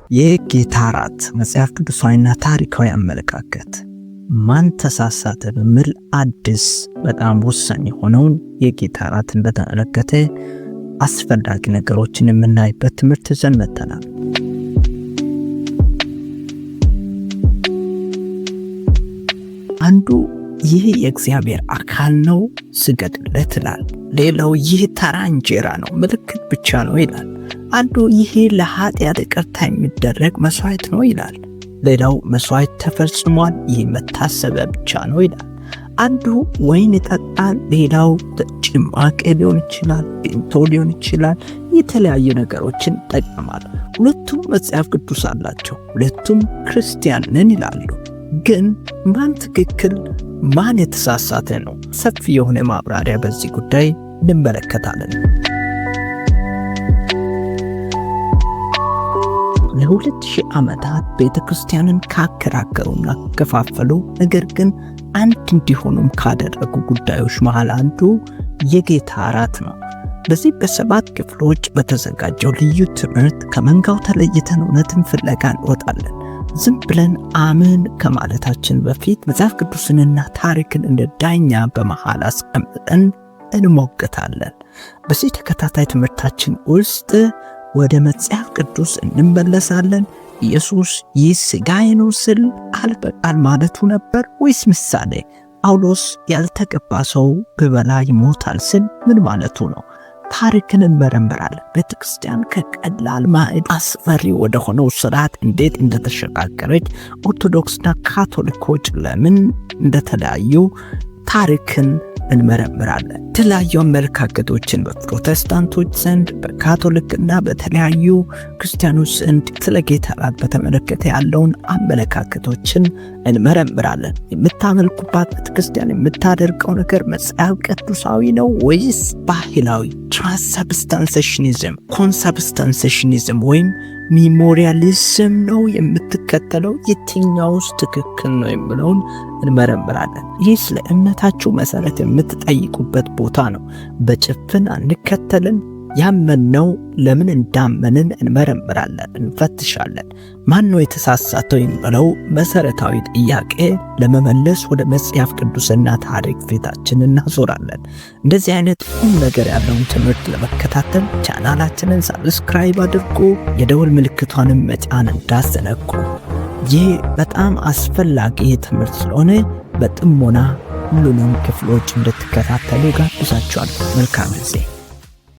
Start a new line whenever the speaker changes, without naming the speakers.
የጌታ እራት መጽሐፍ ቅዱሳዊና ታሪካዊ አመለካከት ማን ተሳሳተ በሚል አዲስ በጣም ወሳኝ የሆነውን የጌታ እራትን በተመለከተ አስፈላጊ ነገሮችን የምናይበት ትምህርት ይዘን መጥተናል። አንዱ ይህ የእግዚአብሔር አካል ነው ስገድለት ይላል። ሌላው ይህ ተራ እንጀራ ነው ምልክት ብቻ ነው ይላል። አንዱ ይሄ ለኃጢአት ይቅርታ የሚደረግ መስዋዕት ነው ይላል። ሌላው መስዋዕት ተፈጽሟል ይህ መታሰቢያ ብቻ ነው ይላል። አንዱ ወይን ይጠጣል፣ ሌላው ጭማቂ ሊሆን ይችላል፣ ቢንቶ ሊሆን ይችላል፣ የተለያዩ ነገሮችን ይጠቀማል። ሁለቱም መጽሐፍ ቅዱስ አላቸው፣ ሁለቱም ክርስቲያን ነን ይላሉ። ግን ማን ትክክል ማን የተሳሳተ ነው? ሰፊ የሆነ ማብራሪያ በዚህ ጉዳይ እንመለከታለን። ለ2000 ዓመታት ቤተክርስቲያንን ካከራከሩና ከፋፈሉ ነገር ግን አንድ እንዲሆኑም ካደረጉ ጉዳዮች መሃል አንዱ የጌታ እራት ነው። በዚህ በ7 ክፍሎች በተዘጋጀው ልዩ ትምህርት ከመንጋው ተለይተን እውነትን ፍለጋ እንወጣለን። ዝም ብለን አምን ከማለታችን በፊት መጽሐፍ ቅዱስንና ታሪክን እንደ ዳኛ በመሃል አስቀምጠን እንሞግታለን። በዚህ ተከታታይ ትምህርታችን ውስጥ ወደ መጽሐፍ ቅዱስ እንመለሳለን። ኢየሱስ ይህ ሥጋዬ ነው ሲል ቃል በቃል ማለቱ ነበር ወይስ ምሳሌ? ጳውሎስ ያልተገባ ሰው ቢበላ ይሞታል ሲል ምን ማለቱ ነው? ታሪክን እንመረምራለን። ቤተክርስቲያን ከቀላል ማዕድ አስፈሪ ወደ ሆነው ስርዓት እንዴት እንደተሸጋገረች፣ ኦርቶዶክስና ካቶሊኮች ለምን እንደተለያዩ ታሪክን እንመረምራለን። የተለያዩ አመለካከቶችን በፕሮቴስታንቶች ዘንድ፣ በካቶሊክና በተለያዩ ክርስቲያኖች ዘንድ ስለ ጌታ እራት በተመለከተ ያለውን አመለካከቶችን እንመረምራለን። የምታመልኩባት ቤተክርስቲያን የምታደርገው ነገር መጽሐፍ ቅዱሳዊ ነው ወይስ ባህላዊ? ትራንስሰብስታንሴሽኒዝም፣ ኮንሰብስታንሴሽኒዝም ወይም ሚሞሪያሊዝም ነው የምትከተለው? የትኛውስ ትክክል ነው የሚለውን እንመረምራለን። ይህ ስለ እምነታችሁ መሰረት የምትጠይቁበት ቦታ ነው። በጭፍን አንከተልን። ያመንነው ለምን እንዳመንን እንመረምራለን፣ እንፈትሻለን። ማን ነው የተሳሳተው የሚለው መሰረታዊ ጥያቄ ለመመለስ ወደ መጽሐፍ ቅዱስና ታሪክ ፊታችንን እናዞራለን። እንደዚህ አይነት ቁም ነገር ያለውን ትምህርት ለመከታተል ቻናላችንን ሰብስክራይብ አድርጉ፣ የደወል ምልክቷንም መጫን እንዳትዘነጉ። ይህ በጣም አስፈላጊ ትምህርት ስለሆነ በጥሞና ሁሉንም ክፍሎች እንድትከታተሉ ጋብዛችኋለሁ። መልካም ጊዜ።